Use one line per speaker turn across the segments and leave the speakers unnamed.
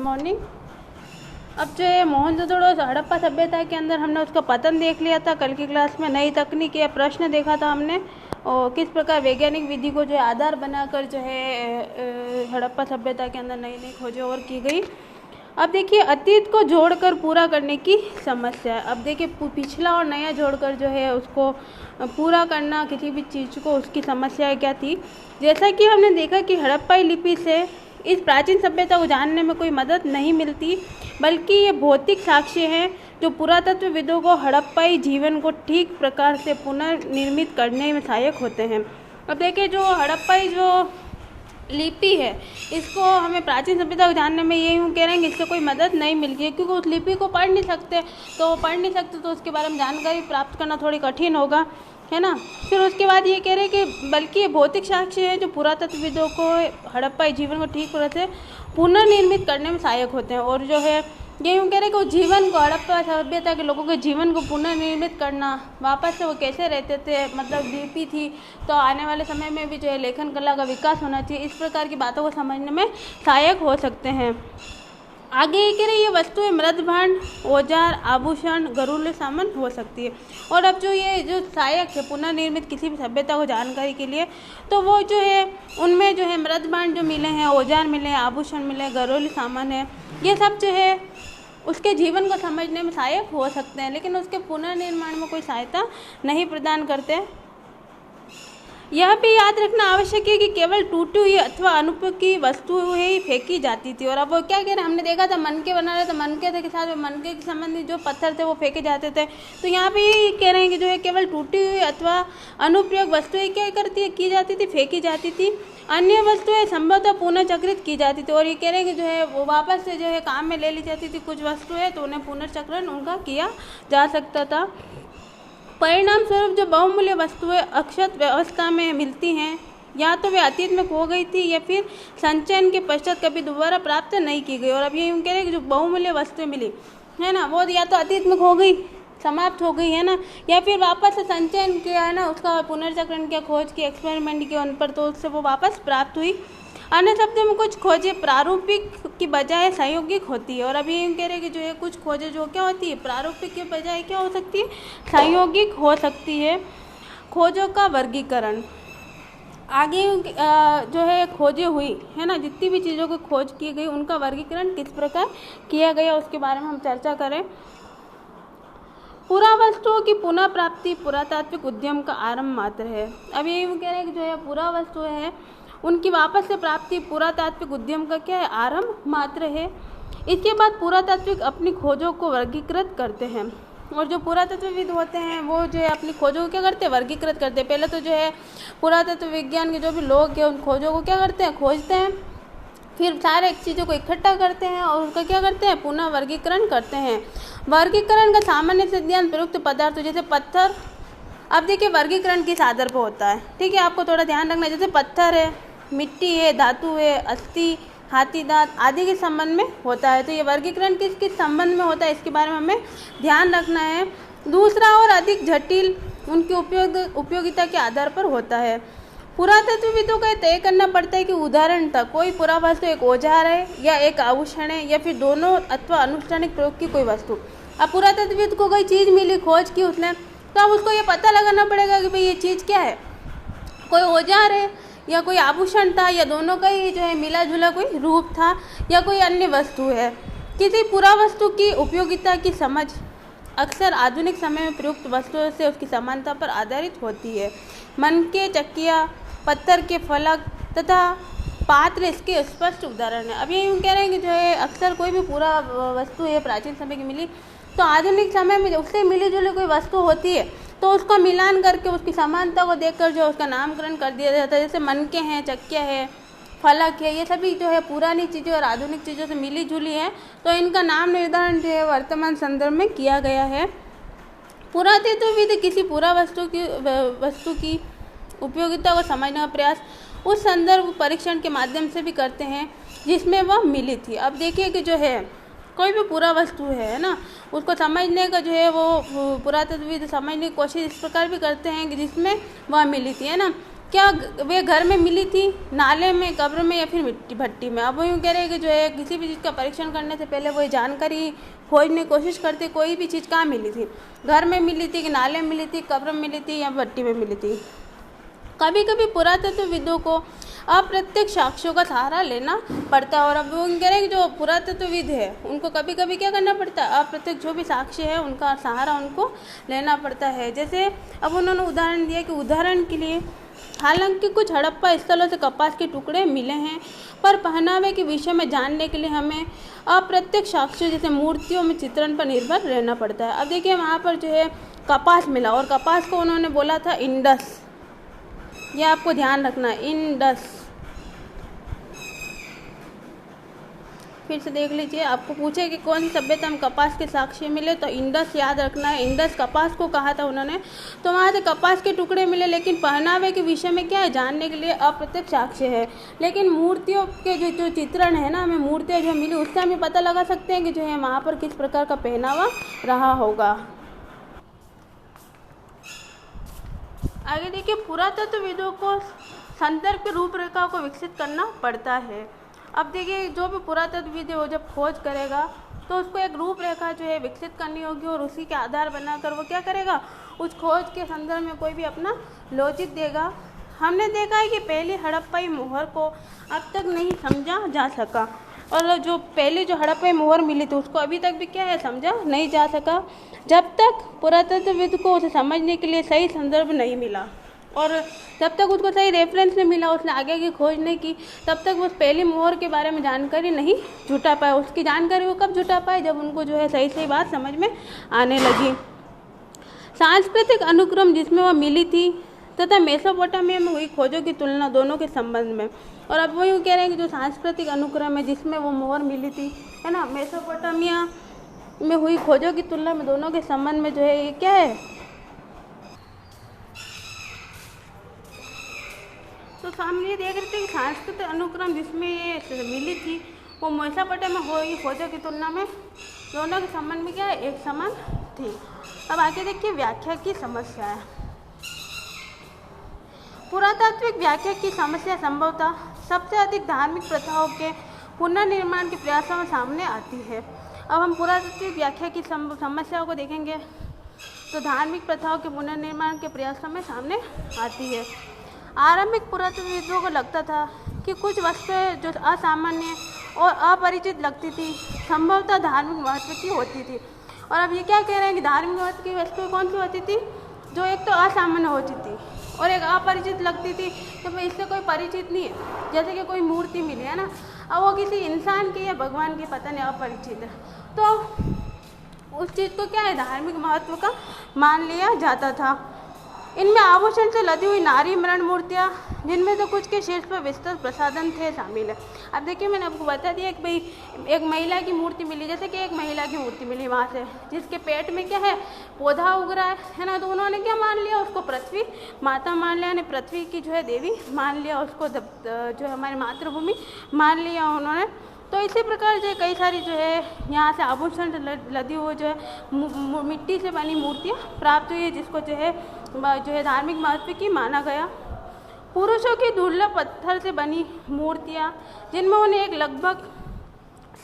Morning. अब जो है मोहनजोदड़ो हड़प्पा सभ्यता के अंदर हमने उसका पतन देख लिया था कल की क्लास में। नई तकनीक या प्रश्न देखा था हमने और किस प्रकार वैज्ञानिक विधि को जो है आधार बनाकर जो है हड़प्पा सभ्यता के अंदर नई नई खोजें और की गई। अब देखिए अतीत को जोड़कर पूरा करने की समस्या है। अब देखिए पिछला और नया जोड़कर जो है उसको पूरा करना किसी भी चीज़ को, उसकी समस्या क्या थी। जैसा कि हमने देखा कि हड़प्पाई लिपि से इस प्राचीन सभ्यता को जानने में कोई मदद नहीं मिलती, बल्कि ये भौतिक साक्ष्य हैं जो पुरातत्वविदों को हड़प्पाई जीवन को ठीक प्रकार से पुनर्निर्मित करने में सहायक होते हैं। अब देखिए जो हड़प्पाई जो लिपि है इसको हमें प्राचीन सभ्यता को जानने में ये यूँ कह रहे हैं कि इससे कोई मदद नहीं मिलती है, क्योंकि उस लिपि को पढ़ नहीं सकते, तो उसके बारे में जानकारी प्राप्त करना थोड़ी कठिन होगा, है ना। फिर उसके बाद ये कह रहे हैं कि बल्कि ये भौतिक साक्ष्य है जो पुरातत्वविदों को हड़प्पाई जीवन को ठीक तरह से पुनर्निर्मित करने में सहायक होते हैं। और जो है ये यूँ कह रहे हैं कि वो जीवन को, हड़प्पा सभ्यता के लोगों के जीवन को पुनर्निर्मित करना, वापस से वो कैसे रहते थे, मतलब लिपि थी तो आने वाले समय में भी जो है लेखन कला का विकास होना चाहिए, इस प्रकार की बातों को समझने में सहायक हो सकते हैं। आगे ये कह रहे ये वस्तुएं मृद भांड, औजार, आभूषण, घरेलू सामान हो सकती है। और अब जो ये जो सहायक है पुनर्निर्मित किसी भी सभ्यता को जानकारी के लिए, तो वो जो है उनमें जो है मृद भांड जो मिले हैं, औजार मिले हैं, आभूषण मिले हैं, घरेलू सामान है, ये सब जो है उसके जीवन को समझने में सहायक हो सकते हैं, लेकिन उसके पुनर्निर्माण में कोई सहायता नहीं प्रदान करते। यह भी याद रखना आवश्यक है कि केवल टूटी हुई अथवा अनुपयोगी वस्तुएं ही फेंकी जाती थी। और अब वो क्या कह रहे हैं, हमने देखा था मनके बना रहे थे, मनके के साथ में मनके के संबंधित जो पत्थर थे वो फेंके जाते थे। तो यहाँ पे ये कह रहे हैं कि जो है केवल टूटी हुई अथवा अनुपयोग वस्तुएं क्या की जाती थी, फेंकी जाती थी। अन्य वस्तुएं संभवतः पुनर्चक्रित की जाती थी। और ये कह रहे हैं कि जो है वो वापस से जो है काम में ले ली जाती थी कुछ वस्तुएं, तो उन्हें पुनर्चक्रण उनका किया जा सकता था। परिणाम स्वरूप जो बहुमूल्य वस्तुएं अक्षत व्यवस्था में मिलती हैं, या तो वे अतीत में खो गई थी या फिर संचयन के पश्चात कभी दोबारा प्राप्त नहीं की गई। और अब ये यूँ कह रहे हैं कि जो बहुमूल्य वस्तुएं मिली है ना, वो या तो अतीत में खो गई, समाप्त हो गई है ना, या फिर वापस से संचयन किया है ना, उसका पुनर्चक्रण किया, खोज की, एक्सपेरिमेंट किया उन पर, तो उससे वो वापस प्राप्त हुई। अन्य शब्दों में कुछ खोजें प्रारूपिक की बजाय संयोगिक होती है। और अभी ये कह रहे हैं कि जो है कुछ खोजें जो क्या होती है, प्रारूपिक के बजाय क्या हो सकती है, संयोगिक हो सकती है। खोजों का वर्गीकरण, आगे जो है खोजें हुई है ना, जितनी भी चीज़ों की खोज की गई उनका वर्गीकरण किस प्रकार किया गया उसके बारे में हम चर्चा करें। पुरावस्तुओं की पुनः प्राप्ति पुरातात्विक उद्यम का आरंभ मात्र है। अब ये कह रहे हैं कि जो है पुरावस्तुएं हैं उनकी वापस से प्राप्ति पुरातात्विक उद्यम का क्या है, आरंभ मात्र है। इसके बाद पुरातात्विक अपनी खोजों को वर्गीकृत करते हैं। और जो पुरातत्वविद होते हैं वो जो है अपनी खोजों को क्या करते हैं, वर्गीकृत करते हैं। पहले तो जो है पुरातत्व विज्ञान के जो भी लोग हैं उन खोजों को क्या करते हैं, खोजते हैं, फिर सारे चीज़ों को इकट्ठा करते हैं और उसका क्या करते हैं, पुनः वर्गीकरण करते हैं। वर्गीकरण का सामान्य सिद्धांत प्रयुक्त पदार्थ जैसे पत्थर, अब देखिए वर्गीकरण किस आधार पर होता है, ठीक है, आपको थोड़ा ध्यान रखना है। जैसे पत्थर है, मिट्टी है, धातु है, अस्थि, हाथी दांत आदि के संबंध में होता है। तो ये वर्गीकरण किस किस संबंध में होता है इसके बारे में हमें ध्यान रखना है। दूसरा और अधिक जटिल उनकी उपयोगिता के आधार पर होता है। पुरातत्वविदों को तय करना पड़ता है कि उदाहरण तक कोई पुरावस्तु एक औजार है या एक आभूषण है या फिर दोनों अथवा अनुष्ठानिक प्रयोग की कोई वस्तु। अब पुरातत्वविद को कोई चीज़ मिली, खोज की उसने, तो अब उसको ये पता लगाना पड़ेगा कि भाई ये चीज़ क्या है, कोई औजार है या कोई आभूषण था या दोनों का ही जो है मिला जुला कोई रूप था या कोई अन्य वस्तु है। किसी पुरावस्तु की उपयोगिता की समझ अक्सर आधुनिक समय में प्रयुक्त वस्तुओं से उसकी समानता पर आधारित होती है। मनके, चक्किया, पत्थर के फलक तथा पात्र इसके स्पष्ट उदाहरण है। अब ये यूँ कह रहे हैं कि जो है अक्सर कोई भी पूरा वस्तु है प्राचीन समय की मिली, तो आधुनिक समय में उससे मिली जुली कोई वस्तु होती है तो उसका मिलान करके उसकी समानता को देखकर जो उसका नामकरण कर दिया जाता है। जैसे मनके हैं, चक्किया है, फलक है, ये सभी जो है पुरानी चीज़ों और आधुनिक चीज़ों से मिली जुली है, तो इनका नाम निर्धारण जो है वर्तमान संदर्भ में किया गया है। पुरातत्वविद किसी पूरा वस्तु की उपयोगिता को समझने का प्रयास उस संदर्भ परीक्षण के माध्यम से भी करते हैं जिसमें वह मिली थी। अब देखिए कि जो है कोई भी पूरा वस्तु है ना, उसको समझने का जो है वो पुरातत्वविद समझने की कोशिश इस प्रकार भी करते हैं कि जिसमें वह मिली थी, है ना। क्या वे घर में मिली थी, नाले में, कब्र में, या फिर मिट्टी भट्टी में? अब वो यूँ कह रहे हैं कि जो है किसी भी चीज़ का परीक्षण करने से पहले वो जानकारी खोजने की कोशिश करते कोई भी चीज़ कहाँ मिली थी, घर में मिली थी कि नाले में मिली थी, कब्र में मिली थी या भट्टी में मिली थी। कभी कभी पुरातत्वविदों को अप्रत्यक्ष साक्ष्यों का सहारा लेना पड़ता है। और अब वो कह रहे हैं कि जो पुरातत्वविद है उनको कभी कभी क्या करना पड़ता है, अप्रत्यक्ष जो भी साक्ष्य है उनका सहारा उनको लेना पड़ता है। जैसे अब उन्होंने उदाहरण दिया कि उदाहरण के लिए, हालांकि कुछ हड़प्पा स्थलों से कपास के टुकड़े मिले हैं, पर पहनावे के विषय में जानने के लिए हमें अप्रत्यक्ष साक्ष्यों जैसे मूर्तियों में चित्रण पर निर्भर रहना पड़ता है। अब देखिए वहाँ पर जो है कपास मिला, और कपास को उन्होंने बोला था इंडस, यह आपको ध्यान रखना है, इंडस। फिर से देख लीजिए, आपको पूछे कि कौन सी सभ्यता में कपास के साक्ष्य मिले, तो इंडस याद रखना है। इंडस कपास को कहा था उन्होंने, तो वहाँ से कपास के टुकड़े मिले, लेकिन पहनावे के विषय में क्या है जानने के लिए अप्रत्यक्ष साक्ष्य है। लेकिन मूर्तियों के जो चित्रण है ना, हमें मूर्तियाँ जो मिली उससे हमें पता लगा सकते हैं कि जो है वहाँ पर किस प्रकार का पहनावा रहा होगा। आगे देखिए, पुरातत्वविदों को संदर्भ रूपरेखा को विकसित करना पड़ता है। अब देखिए जो भी पुरातत्वविद है वो जब खोज करेगा तो उसको एक रूपरेखा जो है विकसित करनी होगी, और उसी के आधार बनाकर वो क्या करेगा, उस खोज के संदर्भ में कोई भी अपना लॉजिक देगा। हमने देखा है कि पहली हड़प्पाई मोहर को अब तक नहीं समझा जा सका, और जो पहले जो हड़प्पाई मोहर मिली थी उसको अभी तक भी क्या है समझा नहीं जा सका, जब तक पुरातत्वविद को उसे समझने के लिए सही संदर्भ नहीं मिला, और जब तक उसको सही रेफरेंस नहीं मिला, उसने आगे की खोज नहीं की, तब तक वो पहली मोहर के बारे में जानकारी नहीं जुटा पाया। उसकी जानकारी वो कब जुटा पाए, जब उनको जो है सही सही बात समझ में आने लगी। सांस्कृतिक अनुक्रम जिसमें वह मिली थी तथा मेसोपोटामिया में हुई खोजों की तुलना दोनों के संबंध में। और अब वो यूँ कह रहे हैं कि जो सांस्कृतिक अनुक्रम है जिसमें वो मोहर मिली थी, है ना, मेसोपोटामिया में हुई खोजों की तुलना में दोनों के संबंध में जो है ये क्या है, तो सामने देख रहे थे कि सांस्कृतिक अनुक्रम जिसमें ये मिली थी वो मेसोपोटामिया में हुई खोजों की तुलना में दोनों के संबंध में क्या है, एक समान थी। अब आगे देखिए व्याख्या की समस्या है। पुरातात्विक व्याख्या की समस्या संभवतः सबसे अधिक धार्मिक प्रथाओं के पुनर्निर्माण के प्रयासों में सामने आती है। अब हम पुरातात्विक व्याख्या की समस्याओं को देखेंगे तो धार्मिक प्रथाओं के पुनर्निर्माण के प्रयासों में सामने आती है। आरंभिक पुरातत्वविदों को लगता था कि कुछ वस्तुएं जो असामान्य और अपरिचित लगती थी संभवतः धार्मिक महत्व की होती थी। और अब ये क्या कह रहे हैं कि धार्मिक महत्व की वस्तुएं कौन सी होती थी, जो एक तो असामान्य होती थी और एक अपरिचित लगती थी, तो भाई इससे कोई परिचित नहीं है। जैसे कि कोई मूर्ति मिली है ना, अब वो किसी इंसान की या भगवान की पता नहीं अपरिचित है, तो उस चीज़ को क्या है धार्मिक महत्व का मान लिया जाता था। इनमें आभूषण से लदी हुई नारी मरण मूर्तियाँ, जिनमें से कुछ के शीर्ष पर विस्तृत प्रसाधन थे, शामिल है। अब देखिए मैंने आपको बता दिया कि भाई एक महिला की मूर्ति मिली, जैसे कि एक महिला की मूर्ति मिली वहाँ से, जिसके पेट में क्या है पौधा उग रहा है ना, तो उन्होंने क्या मान लिया, उसको पृथ्वी माता मान लिया, यानी पृथ्वी की जो है देवी मान लिया, उसको जो है हमारी मातृभूमि मान लिया उन्होंने। तो इसी प्रकार जो है कई सारी जो है यहाँ से आभूषण लदी हुई जो है मिट्टी से बनी मूर्तियाँ प्राप्त हुई है, जिसको जो है धार्मिक महत्व की माना गया। पुरुषों की दुर्लभ पत्थर से बनी मूर्तियाँ, जिनमें उन्हें एक लगभग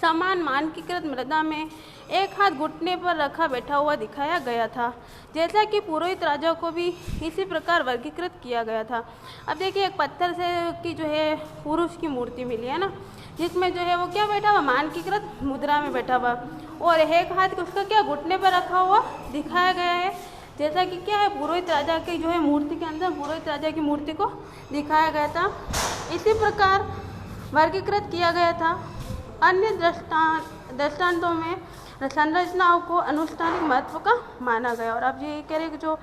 समान मानकीकृत मृदा में एक हाथ घुटने पर रखा बैठा हुआ दिखाया गया था, जैसा कि पुरोहित राजा को भी इसी प्रकार वर्गीकृत किया गया था। अब देखिए एक पत्थर से की जो है पुरुष की मूर्ति मिली है ना, जिसमें जो है वो क्या बैठा हुआ मानकीकृत मुद्रा में बैठा हुआ, और एक हाथ उसका क्या घुटने पर रखा हुआ दिखाया गया है, जैसा कि क्या है पुरोहित राजा की जो है मूर्ति के अंदर पुरोहित राजा की मूर्ति को दिखाया गया था। इसी प्रकार वर्गीकृत किया गया था। अन्य दृष्टांतों में संरचनाओं को अनुष्ठानिक महत्व का माना गया। और अब ये कह रहे कि जो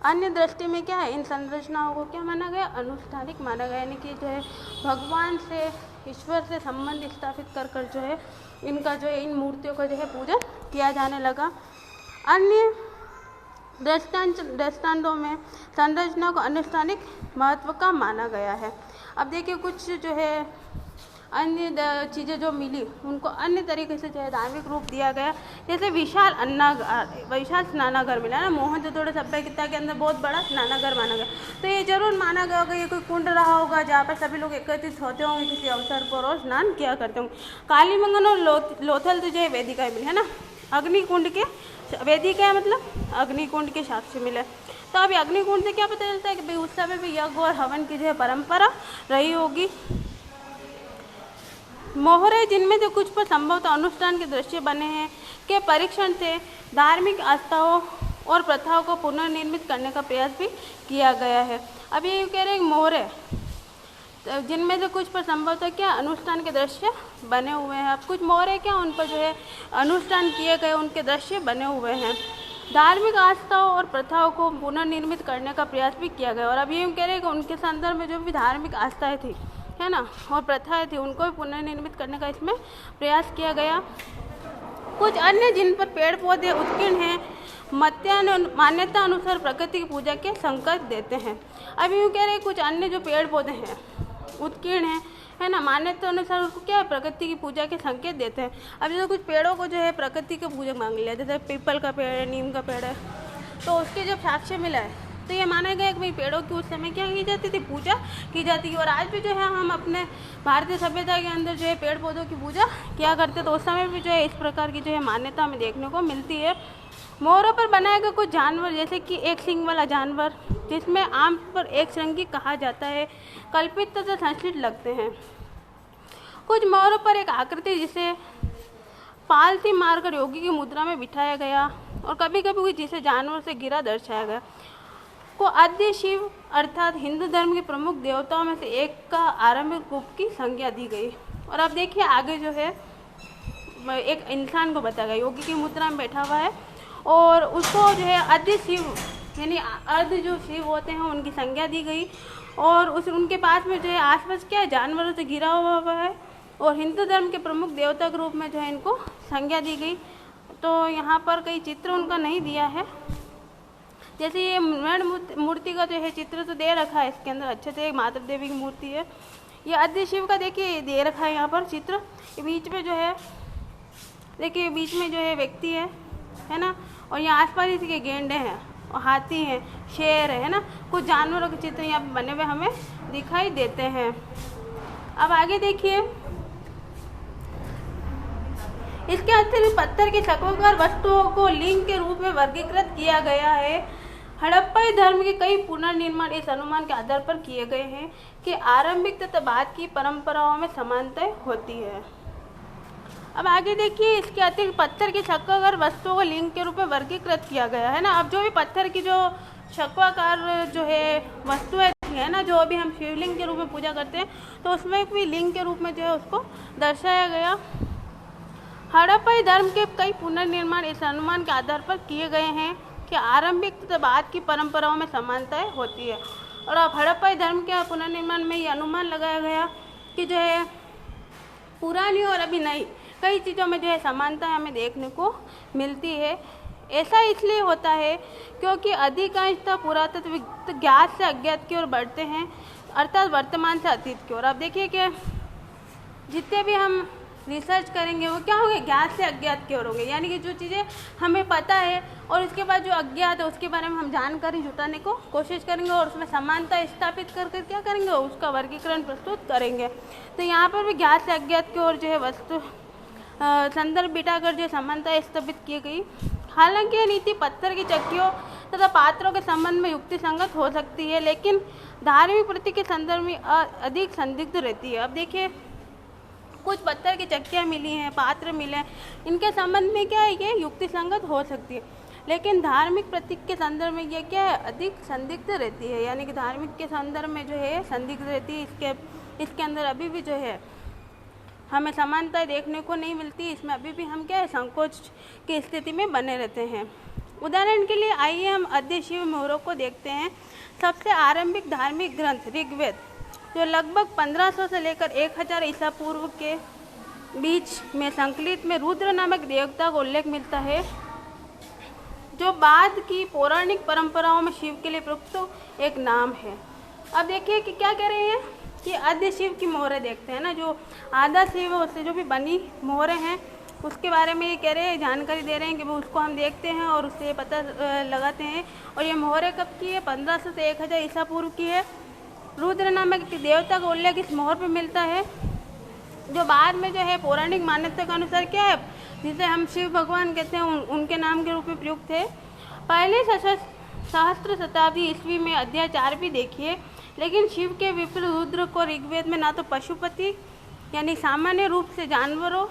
अन्य दृष्टि में क्या है, इन संरचनाओं को क्या माना गया, अनुष्ठानिक माना गया, यानी कि जो है भगवान से ईश्वर से संबंध स्थापित कर जो है इनका जो है इन मूर्तियों का जो है पूजन किया जाने लगा। अन्य दृष्टांतों में संरचना को अनुष्ठानिक महत्व का माना गया है। अब देखिए कुछ जो है अन्य चीज़ें जो मिली उनको अन्य तरीके से जो है धार्मिक रूप दिया गया। जैसे विशाल स्नानागार मिला ना, मोहनजोदड़ो सभ्यता के अंदर बहुत बड़ा स्नानागार माना गया। तो ये जरूर माना गया होगा ये कोई कुंड रहा होगा जहाँ पर सभी लोग एकत्रित होते होंगे किसी अवसर पर और स्नान किया करते होंगे। कालीबंगन और लोथल तो जो है वेदिका मिली है ना, अग्निकुंड के वेदिका है मतलब अग्निकुंड के साक्ष्य मिले। तो अभी अग्निकुंड से क्या पता चलता है कि भाई उस समय भी यज्ञ और हवन की जो है परंपरा रही होगी। मोहरे जिनमें से कुछ पर संभवतः अनुष्ठान के दृश्य बने हैं के परीक्षण से धार्मिक आस्थाओं और प्रथाओं को पुनर्निर्मित करने का प्रयास भी किया गया है। अब ये कह रहे हैं मोहरे जिनमें से कुछ पर संभवतः क्या अनुष्ठान के दृश्य बने हुए हैं। अब कुछ मोहरे क्या उन पर जो है अनुष्ठान किए गए उनके दृश्य बने हुए हैं। धार्मिक आस्थाओं और प्रथाओं को पुनर्निर्मित करने का प्रयास भी किया गया। और अब ये कह रहे हैं कि उनके संदर्भ में जो भी धार्मिक आस्थाएं थी है ना और प्रथाएं थी उनको भी पुनर्निर्मित करने का इसमें प्रयास किया गया। कुछ अन्य जिन पर पेड़ पौधे उत्कीर्ण हैं मान्यता अनुसार प्रकृति की पूजा के संकेत देते हैं। अब यूँ कह रहे हैं कुछ अन्य जो पेड़ पौधे हैं उत्कीर्ण है ना, मान्यता अनुसार उसको क्या है प्रकृति की पूजा के संकेत देते हैं। अब जैसे कुछ पेड़ों को जो है प्रकृति की पूजा मांग लिया, जैसे पीपल का पेड़ है, नीम का पेड़ है, तो उसके जब साक्ष्य मिला है तो ये माना गया कि भाई पेड़ों की उस समय क्या की जाती थी, पूजा की जाती थी। और आज भी जो है हम अपने भारतीय सभ्यता के अंदर जो है पेड़ पौधों की पूजा किया करते, तो उस समय भी जो है इस प्रकार की जो है मान्यता हमें देखने को मिलती है। मोहरों पर बनाए गए कुछ जानवर जैसे कि एक सींग वाला जानवर जिसमें आम पर एक श्रृंगी कहा जाता है कल्पित तथा संस्कृत लगते हैं। कुछ मोहरों पर एक आकृति जिसे पालथी मारकर योगी की मुद्रा में बिठाया गया और कभी कभी जिसे जानवर से गिरा दर्शाया गया को आद्य शिव अर्थात हिंदू धर्म के प्रमुख देवताओं में से एक का आरंभिक रूप की संज्ञा दी गई। और अब देखिए आगे जो है एक इंसान को बताया गया योगी की मुद्रा में बैठा हुआ है और उसको जो है आद्य शिव यानी अर्ध जो शिव होते हैं उनकी संज्ञा दी गई। और उनके पास में जो है आसपास क्या है जानवरों से घिरा हुआ है और हिंदू धर्म के प्रमुख देवता के रूप में जो है इनको संज्ञा दी गई। तो यहाँ पर कई चित्र उनका नहीं दिया है, जैसे ये मृण मूर्ति का जो है चित्र तो दे रखा है इसके अंदर अच्छे से, माता देवी की मूर्ति है। ये आद्य शिव का देखिए दे रखा है यहाँ पर चित्र, बीच में जो है देखिए बीच में जो है व्यक्ति है ना, और यहाँ आसपास इसके गेंडे हैं और हाथी हैं, शेर है ना, कुछ जानवरों के चित्र यहाँ पे बने हुए हमें दिखाई देते हैं। अब आगे देखिए इसके अतिरिक्त पत्थर की चक्राकार वस्तुओं को लिंग के रूप में वर्गीकृत किया गया है। हड़प्पाई धर्म के कई पुनर्निर्माण इस अनुमान के आधार पर किए गए हैं कि आरंभिक तथा बाद की परंपराओं में समानताएं होती है। अब आगे देखिए इसके अतिरिक्त पत्थर की चक्राकार वस्तुओं को लिंग के रूप में वर्गीकृत किया गया है ना। अब जो भी पत्थर की जो चक्राकार जो है वस्तुएं है ना, जो अभी हम शिवलिंग के रूप में पूजा करते हैं तो उसमें भी लिंग के रूप में जो है उसको दर्शाया गया। हड़प्पाई धर्म के कई पुनर्निर्माण इस अनुमान के आधार पर किए गए हैं कि आरंभिक तथा बाद की परंपराओं में समानताएं होती है। और अब हड़प्पाई धर्म के पुनर्निर्माण में ये अनुमान लगाया गया कि जो है पुरानी और अभी नई कई चीज़ों में जो है समानताएं हमें देखने को मिलती है। ऐसा इसलिए होता है क्योंकि अधिकांशतः पुरातत्व ज्ञात से अज्ञात की ओर बढ़ते हैं, अर्थात वर्तमान से अतीत की ओर। अब देखिए कि जितने भी हम रिसर्च करेंगे वो क्या होंगे, ज्ञात से अज्ञात की ओर होंगे, यानी कि जो चीज़ें हमें पता है और उसके बाद जो अज्ञात है उसके बारे में हम जानकारी जुटाने को कोशिश करेंगे और उसमें समानता स्थापित कर कर क्या करेंगे, उसका वर्गीकरण प्रस्तुत करेंगे। तो यहाँ पर भी ज्ञात से अज्ञात की ओर जो है वस्तु संदर्भ बिठाकर जो समानता स्थापित की गई। हालांकि यह नीति पत्थर की चक्कियों तथा पात्रों के संबंध में युक्ति संगत हो सकती है, लेकिन धार्मिक प्रतीक के संदर्भ में अधिक संदिग्ध रहती है। अब देखिए कुछ पत्थर की चक्कियाँ मिली हैं, पात्र मिले हैं, इनके संबंध में क्या है ये युक्ति संगत हो सकती है, लेकिन धार्मिक प्रतीक के संदर्भ में ये क्या है अधिक संदिग्ध रहती है, यानी कि धार्मिक के संदर्भ में जो है संदिग्ध रहती है। इसके अंदर अभी भी जो है हमें समानता देखने को नहीं मिलती, इसमें अभी भी हम क्या है संकोच की स्थिति में बने रहते हैं। उदाहरण के लिए आइए हम आद्य शिव मोहरों को देखते हैं। सबसे आरंभिक धार्मिक ग्रंथ ऋग्वेद जो लगभग 1500 से लेकर 1000 ईसा पूर्व के बीच में संकलित में रुद्र नामक देवता का उल्लेख मिलता है, जो बाद की पौराणिक परंपराओं में शिव के लिए प्रयुक्त एक नाम है। अब देखिए कि क्या कह रहे हैं कि आद्य शिव की मोहरें देखते हैं ना, जो आधा शिव उससे जो भी बनी मोहरें हैं उसके बारे में ये कह रहे हैं, जानकारी दे रहे हैं कि वो उसको हम देखते हैं और उससे पता लगाते हैं। और ये मोहरें कब की है? 1500 से 1000 ईसा पूर्व की है। रुद्र नामक देवता का उल्लेख इस मोहर पर मिलता है, जो बाद में जो है पौराणिक मान्यता के अनुसार क्या है, जिसे हम शिव भगवान कहते हैं, उनके नाम के रूप में प्रयुक्त थे। पहले सहस्त्र शताब्दी ईस्वी में अध्याय 4 भी देखिए। लेकिन शिव के विपरीत रुद्र को ऋग्वेद में ना तो पशुपति यानी सामान्य रूप से जानवरों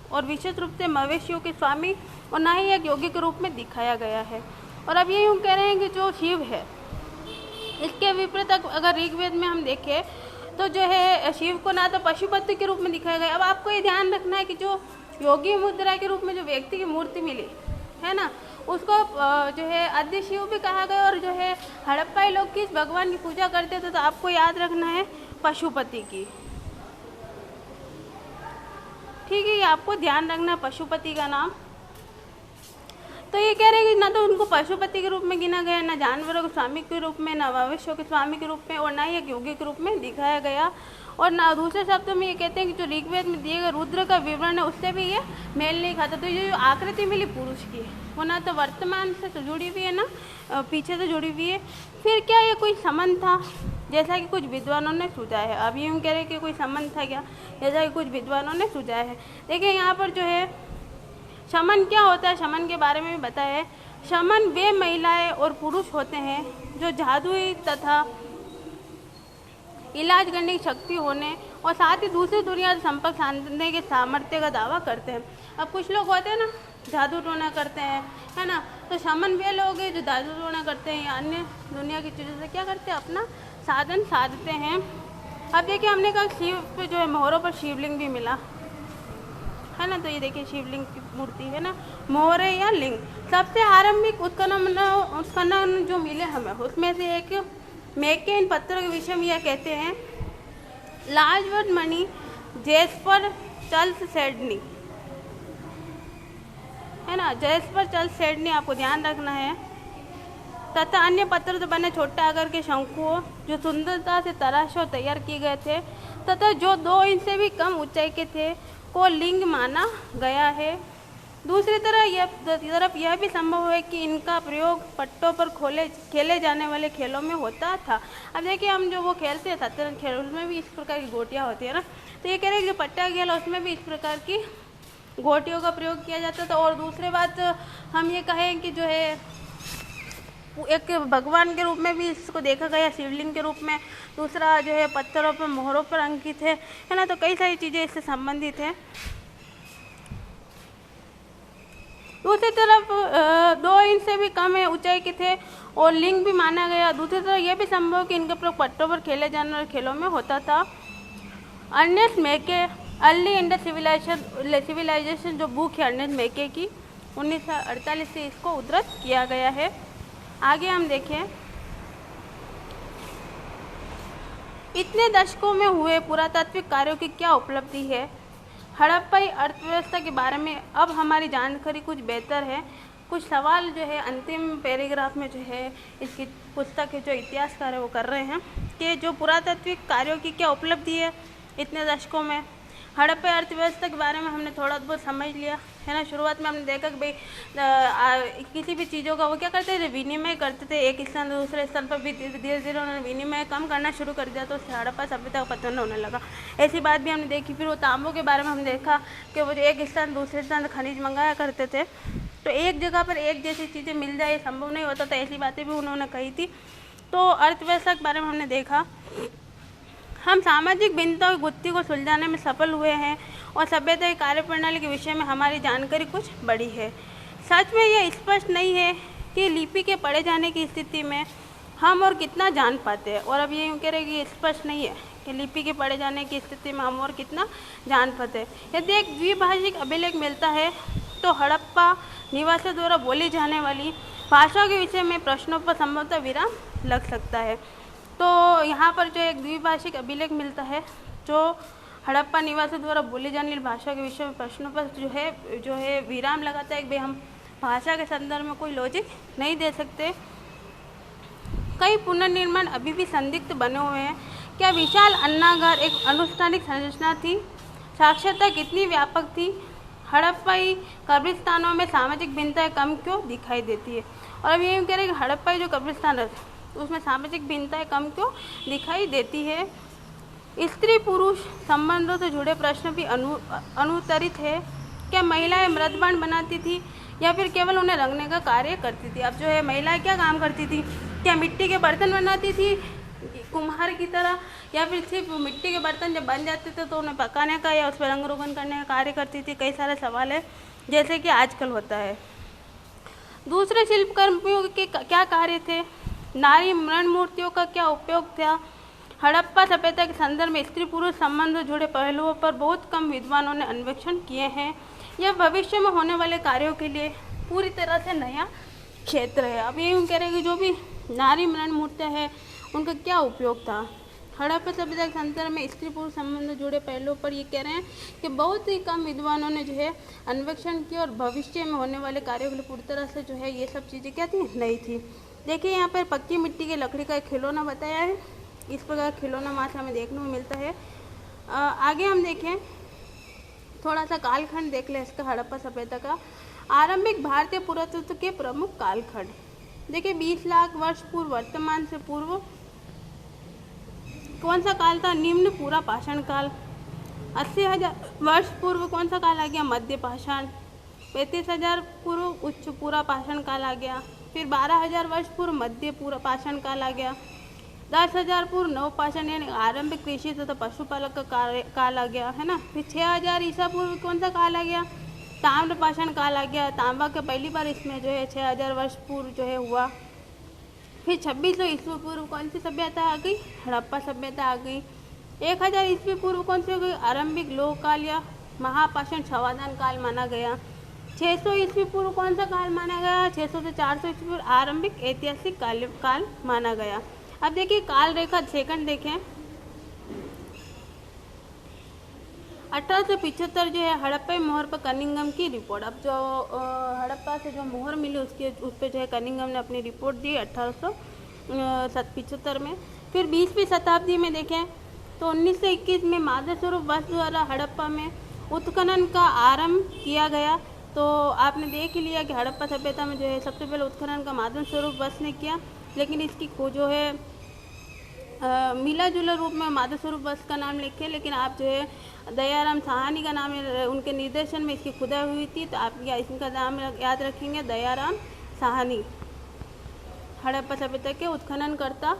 और विशेष रूप से मवेशियों के स्वामी और ना ही एक योगी के रूप में दिखाया गया है। और अब ये यूँ कह रहे हैं कि जो शिव है इसके विपरीत अगर ऋग्वेद में हम देखें तो जो है शिव को ना तो पशुपति के रूप में दिखाया गया। अब आपको ये ध्यान रखना है कि जो योगी मुद्रा के रूप में जो व्यक्ति की मूर्ति मिली है ना, उसको जो है आद्य शिव भी कहा गया। और जो है हड़प्पाई लोग किस भगवान की पूजा करते थे, तो आपको याद रखना है पशुपति की। ठीक है, ये आपको ध्यान रखना है पशुपति का नाम। तो ये कह रहे हैं कि ना तो उनको पशुपति के रूप में गिना गया, ना जानवरों के स्वामी के रूप में, ना मवेशियों के स्वामी के रूप में, और ना ही एक योगी के रूप में दिखाया गया। और ना दूसरे शब्दों में ये कहते हैं कि जो ऋग्वेद में दिए गए रुद्र का विवरण है उससे भी ये मेल नहीं खाता। तो ये जो आकृति मिली पुरुष की वो ना तो वर्तमान से जुड़ी हुई है ना पीछे से जुड़ी हुई है। फिर क्या ये कोई संबंध था, जैसा कि कुछ विद्वानों ने सूझा है। अब यूँ कह रहे हैं कि कोई संबंध था क्या, जैसा कि कुछ विद्वानों ने सूझा है। देखिए यहाँ पर जो है शमन क्या होता है, शमन के बारे में भी बताया है। शमन वे महिलाएं और पुरुष होते हैं जो जादुई तथा इलाज करने की शक्ति होने और साथ ही दूसरी दुनिया से संपर्क साधने के सामर्थ्य का दावा करते हैं। अब कुछ लोग होते हैं ना जादू टोना करते हैं, है ना, तो शमन वे लोग हैं जो जादू टोना करते हैं या अन्य दुनिया की चीज़ों से क्या करते हैं, अपना साधन साधते हैं। अब देखिए हमने कहा शिव पे जो है मोहरों पर शिवलिंग भी मिला है ना, तो ये देखिए शिवलिंग की मूर्ति है ना, मोहरे या लिंग। सबसे आरंभिक उत्खनन जो मिले हमें उसमें से एक मैके इन पत्थरों के विषय में यह कहते हैं, लाजवर्ड मणि जेस्पर चर्ल्स सिडनी है ना, जेस्पर चर्ल्स सिडनी आपको ध्यान रखना है, तथा अन्य पत्थरों से बने छोटे आकार के शंकुओं जो सुंदरता से तराशे और तैयार किए गए थे तथा जो 2 इंच से भी कम ऊंचाई के थे को लिंग माना गया है। दूसरी तरफ यह भी संभव है कि इनका प्रयोग पट्टों पर खेले जाने वाले खेलों में होता था। अब देखिए हम जो वो खेलते हैं शतरंज खेल उसमें भी इस प्रकार की गोटियाँ होती है ना, तो ये कह रहे हैं कि जो पट्टा खेल उसमें भी इस प्रकार की गोटियों का प्रयोग किया जाता था। और दूसरी बात हम ये कहें कि जो है एक भगवान के रूप में भी इसको देखा गया शिवलिंग के रूप में, दूसरा जो है पत्थरों पर मोहरों पर अंकित है ना, तो कई सारी चीज़ें इससे संबंधित हैं। दूसरी तरफ 2 इंच से भी कम है ऊंचाई के थे और लिंग भी माना गया। दूसरी तरफ यह भी संभव कि इनका प्रयोग पट्टों पर खेले जाने वाले खेलों में होता था। अर्नेस्ट मैके अर्ली इंडस सिविलाइजेशन जो बुक है अर्नेस्ट मैके की 1948 से इसको उद्धृत किया गया है। आगे हम देखें, इतने दशकों में हुए पुरातात्विक कार्यों की क्या उपलब्धि है। हड़प्पाई अर्थव्यवस्था के बारे में अब हमारी जानकारी कुछ बेहतर है। कुछ सवाल जो है अंतिम पैराग्राफ में जो है इसकी पुस्तक के जो इतिहासकार है वो कर रहे हैं कि जो पुरातात्विक कार्यों की क्या उपलब्धि है इतने दशकों में। हड़प्पा अर्थव्यवस्था के बारे में हमने थोड़ा बहुत समझ लिया है ना। शुरुआत में हमने देखा कि भाई किसी भी चीज़ों का वो क्या करते थे, विनिमय करते थे। एक स्थान से दूसरे स्थान पर भी धीरे धीरे उन्होंने विनिमय कम करना शुरू कर दिया, तो उससे हड़प्पा सभ्यता का पतन होने लगा। ऐसी बात भी हमने देखी। फिर वो तांबों के बारे में हमने देखा कि वो जो एक स्थान दूसरे स्थान से खनिज मंगाया करते थे, तो एक जगह पर एक जैसी चीज़ें मिल जाए संभव नहीं होता था। ऐसी बातें भी उन्होंने कही थी। तो अर्थव्यवस्था के बारे में हमने देखा। हम सामाजिक भिन्नताओं की गुत्थी को सुलझाने में सफल हुए हैं और सभ्यता की कार्यप्रणाली के विषय में हमारी जानकारी कुछ बड़ी है। सच में यह स्पष्ट नहीं है कि लिपि के पढ़े जाने की स्थिति में हम और कितना जान पाते हैं। और अब ये यूँ कह रहे कि स्पष्ट नहीं है कि लिपि के पढ़े जाने की स्थिति में हम और कितना जान पाते हैं। यदि एक द्विभाषिक अभिलेख मिलता है तो हड़प्पा निवासियों द्वारा बोली जाने वाली भाषा के विषय में प्रश्नों पर संभवतः विराम लग सकता है। तो यहाँ पर जो एक द्विभाषिक अभिलेख मिलता है जो हड़प्पा निवासियों द्वारा बोली जाने वाली भाषा के विषय में प्रश्नों पर जो है विराम लगाता है कि भाई हम भाषा के संदर्भ में कोई लॉजिक नहीं दे सकते। कई पुनर्निर्माण अभी भी संदिग्ध बने हुए हैं क्या विशाल अन्नागार एक अनुष्ठानिक संरचना थी? साक्षरता कितनी व्यापक थी? हड़प्पाई कब्रिस्तानों में सामाजिक भिन्नताएं कम क्यों दिखाई देती है? और अब ये कह रहे हैं कि हड़प्पाई जो कब्रिस्तान है उसमें सामाजिक भिन्नताएं कम क्यों दिखाई देती है? स्त्री पुरुष संबंधों से जुड़े प्रश्न भी अनुत्तरित है। क्या महिलाएं मृदबाण बनाती थी या फिर केवल उन्हें रंगने का कार्य करती थी? अब जो है महिलाएं क्या काम करती थी? क्या मिट्टी के बर्तन बनाती थी कुम्हार की तरह, या फिर सिर्फ मिट्टी के बर्तन जब बन जाते थे तो उन्हें पकाने का या उस पर रंग रोगन करने का कार्य करती थी? कई सारे सवाल है जैसे कि आजकल होता है। दूसरे शिल्पकर्मियों के क्या कार्य थे? नारी मृण मूर्तियों का क्या उपयोग था? हड़प्पा सभ्यता के संदर्भ में स्त्री पुरुष संबंध से जुड़े पहलुओं पर बहुत कम विद्वानों ने अन्वेषण किए हैं। यह भविष्य में होने वाले कार्यों के लिए पूरी तरह से नया क्षेत्र है। अब ये कह रहे हैं कि जो भी नारी मृण मूर्तियाँ हैं उनका क्या उपयोग था? हड़प्पा सभ्यता के संदर्भ में स्त्री पुरुष संबंध से जुड़े पहलुओं पर ये कह रहे हैं कि बहुत ही कम विद्वानों ने जो है अन्वेषण किया और भविष्य में होने वाले कार्यों के लिए पूरी तरह से जो है ये सब चीज़ें क्या थी? नहीं थी। देखिए यहाँ पर पक्की मिट्टी की लकड़ी का एक खिलौना बताया है। इस प्रकार खिलौना मास हमें देखने को मिलता है। आगे हम देखें, थोड़ा सा कालखंड देख लें इसका हड़प्पा सभ्यता का। आरंभिक भारतीय पुरातत्व के प्रमुख कालखंड देखिए 20 लाख वर्ष पूर्व वर्तमान से पूर्व कौन सा काल था? निम्न पूरा पाषाण काल। 80,000 वर्ष पूर्व कौन सा काल आ गया? मध्य पाषाण। 35,000 पूर्व उच्च पूरा पाषाण काल आ गया। फिर 12,000 वर्ष पूर्व मध्य पूरा पाषाण काल आ गया। 10,000 पूर्व नवपाषाण यानी आरंभिक कृषि तथा पशुपालक का काल आ गया, है ना। फिर 6,000 ईसा पूर्व कौन सा काल आ गया? ताम्र पाषाण काल आ गया। तांबा का पहली बार इसमें जो है 6,000 वर्ष पूर्व जो है हुआ। फिर 2600 ईस्वी पूर्व कौन सी सभ्यता आ गई? हड़प्पा सभ्यता आ गई। 1000 ईस्वी पूर्व कौन सी हो गई? आरंभिक लोह काल या महापाषाण छावधान काल माना गया। 600 ईस्वी पूर्व कौन सा काल माना गया? 600 से 400 ईस्वी पूर्व आरंभिक ऐतिहासिक काल माना गया। अब देखिए काल रेखा सेकंड देखें। 1875 जो है हड़प्पा मोहर पर कनिंघम की रिपोर्ट। अब जो हड़प्पा से जो मोहर मिली उस पर जो है कनिंघम ने अपनी रिपोर्ट दी 1875 में। फिर 20वीं शताब्दी में देखें तो 1921 में माधव स्वरूप वस द्वारा हड़प्पा में उत्खनन का आरंभ किया गया। तो आपने देख ही लिया कि हड़प्पा सभ्यता में जो है सबसे पहले उत्खनन का माधव स्वरूप वस ने किया, लेकिन इसकी खोज जो है मिला जुला रूप में माधव स्वरूप वस का नाम लिखे, लेकिन आप जो है दयाराम साहनी का नाम उनके निर्देशन में इसकी खुदाई हुई थी। तो आप इनका नाम याद रखेंगे, दयाराम साहनी, हड़प्पा सभ्यता के उत्खननकर्ता।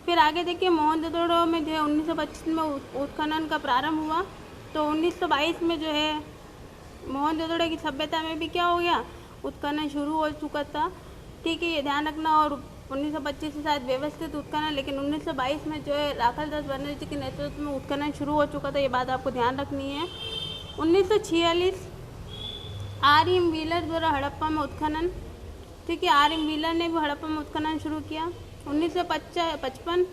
फिर आगे देखिए मोहनजोदड़ो में जो है 1925 में उत्खनन का प्रारंभ हुआ। तो 1922 में जो है मोहनजोदड़ो की सभ्यता में भी क्या हो गया? उत्खनन शुरू हो चुका था। ठीक है, ये ध्यान रखना। और 1925 से शायद व्यवस्थित उत्खनन, लेकिन 1922 में जो है राखालदास बनर्जी के नेतृत्व में उत्खनन शुरू हो चुका था। ये बात आपको ध्यान रखनी है। 1946 आर.एम. व्हीलर द्वारा हड़प्पा में उत्खनन। ठीक है, आर.एम. व्हीलर ने भी हड़प्पा में उत्खनन शुरू किया। 1955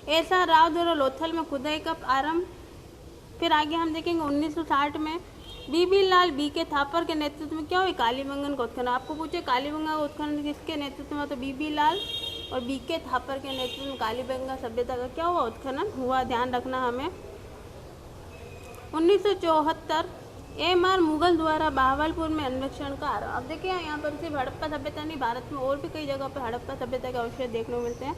एस.आर. राव द्वारा लोथल में खुदाई का आरंभ। फिर आगे हम देखेंगे 1960 में बी.बी. लाल बी.के. थापर के नेतृत्व में क्या हुई? कालीबंगन का उत्खनन। आपको पूछे कालीबंगा का उत्खनन किसके नेतृत्व में? तो बी.बी. लाल और बी.के. थापर के नेतृत्व में कालीबंगा सभ्यता का क्या हुआ? उत्खनन हुआ। ध्यान रखना हमें। 1974 एम.आर. मुगल द्वारा बहावलपुर में अन्वेषण का आरंभ। अब देखिए यहाँ पर सिर्फ हड़प्पा सभ्यता नहीं, भारत में और भी कई जगह पर हड़प्पा सभ्यता के अवशेष देखने को मिलते हैं।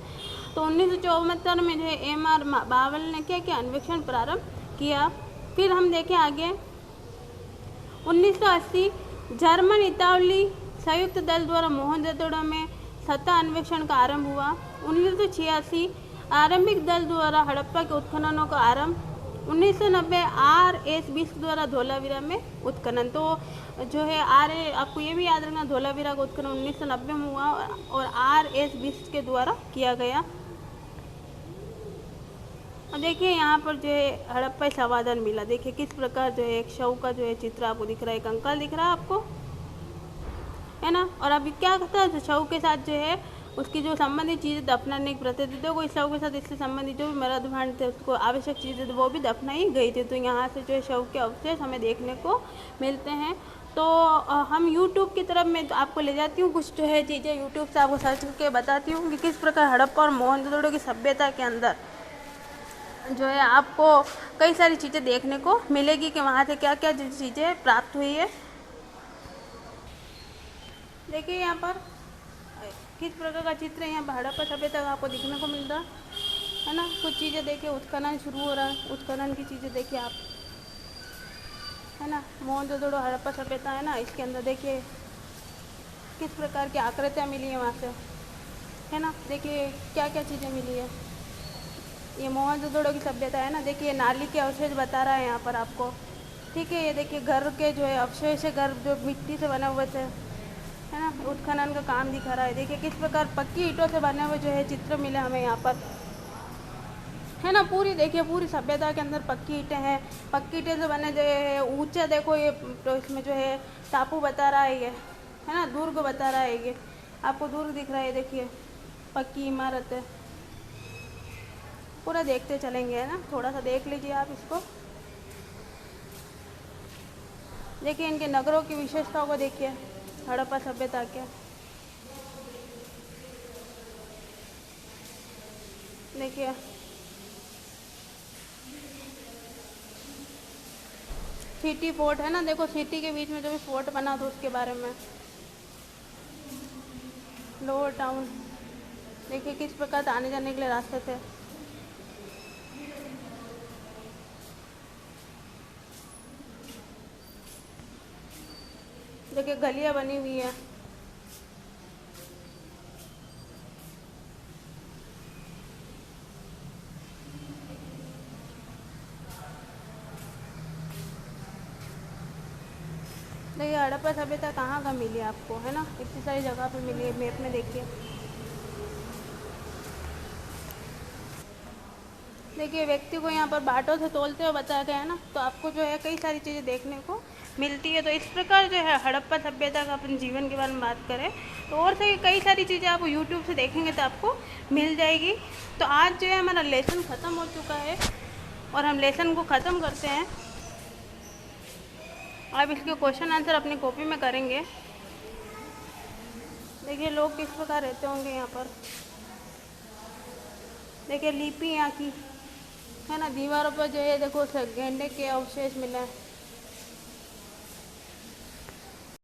तो 1974 में जो है एम.आर. बावल ने क्या किया? अन्वेषण प्रारंभ किया। फिर हम देखें आगे 1980 जर्मन इतालवी संयुक्त दल द्वारा मोहनजोदड़ो में सतह अन्वेषण का आरंभ हुआ। 1986 आरंभिक दल द्वारा हड़प्पा के उत्खननों का आरंभ। 1990 R.S. बिस्क द्वारा धोलावीरा में उत्खनन। तो जो है आपको ये भी याद रखना, धोलावीरा का उत्खनन 1990 में हुआ और R.S. बिस्क के द्वारा किया गया। और देखिए यहाँ पर जो है हड़प्पा समाधान मिला। देखिए किस प्रकार जो है एक शव का जो है चित्र आपको दिख रहा है, एक कंकाल दिख रहा है आपको, है ना। और अभी क्या करता है, शव के साथ जो है उसकी जो संबंधित चीज़ें दफनाने की प्रथा थी, तो कोई शव के साथ इससे संबंधित जो भी मृत भांड थे उसको आवश्यक चीज़ें वो भी दफनाई गई थी। तो यहाँ से जो है शव के अवशेष हमें देखने को मिलते हैं। तो हम यूट्यूब की तरफ मैं आपको ले जाती हूँ, कुछ जो है चीज़ें यूट्यूब से आपको सर्च करके बताती हूँ कि किस प्रकार हड़प्पा और मोहनजोदड़ो की सभ्यता के अंदर जो है आपको कई सारी चीज़ें देखने को मिलेगी कि वहाँ से क्या क्या चीज़ें प्राप्त हुई है। देखिए यहाँ पर किस प्रकार का चित्र यहाँ पर हड़प्पा सभ्यता का आपको दिखने को मिल रहा है ना। कुछ चीज़ें देखिए, उत्खनन शुरू हो रहा है, उत्खनन की चीज़ें देखिए आप, है ना। मोहनजोदड़ो हड़प्पा सभ्यता है ना, इसके अंदर देखिए किस प्रकार की आकृतियाँ मिली हैं वहाँ से, है ना। देखिए क्या क्या चीज़ें मिली है। ये मोहनजोदड़ो की सभ्यता है ना। देखिए नाली के अवशेष बता रहा है यहाँ पर आपको, ठीक है। ये देखिए घर के जो है अवशेष है, घर जो मिट्टी से बने हुए थे, है ना। उत्खनन का काम दिखा रहा है। देखिए किस प्रकार पक्की ईंटों से बने हुए जो है चित्र मिले हमें यहाँ पर, है ना। पूरी देखिए पूरी सभ्यता के अंदर पक्की ईंटें हैं। पक्की ईंटें से बने जो है ऊंचा, देखो ये तो इसमें जो है टापू बता रहा है ये, है ना। दुर्ग बता रहा है ये, आपको दुर्ग दिख रहा है। देखिए पक्की इमारत है। पूरा देखते चलेंगे, है ना। थोड़ा सा देख लीजिए आप इसको। देखिए इनके नगरों की विशेषताओं को देखिए, हड़प्पा सभ्यता के। देखिए सिटी फोर्ट है ना, देखो सिटी के बीच में जो भी फोर्ट बना था उसके बारे में। लोअर टाउन देखिए किस प्रकार आने जाने के लिए रास्ते थे। देखिए गलियां बनी हुई है। देखिए हड़प्पा सभ्यता कहाँ कहाँ मिली आपको, है ना। इतनी सारी जगह पे मिली है, मैप में देखिए। देखिए व्यक्ति को यहाँ पर बाटों से तोलते हुए बताया गया है ना, तो आपको जो है कई सारी चीज़ें देखने को मिलती है। तो इस प्रकार जो है हड़प्पा सभ्यता का अपन जीवन के बारे में बात करें तो और से कई सारी चीज़ें आप यूट्यूब से देखेंगे तो आपको मिल जाएगी। तो आज जो है हमारा लेसन ख़त्म हो चुका है और हम लेसन को ख़त्म करते हैं। अब इसके क्वेश्चन आंसर अपनी कॉपी में करेंगे। देखिए लोग किस प्रकार रहते होंगे यहाँ पर। देखिए लिपि यहाँ की, है ना। दीवारों पर जो है देखो गेंडे के अवशेष मिले हैं।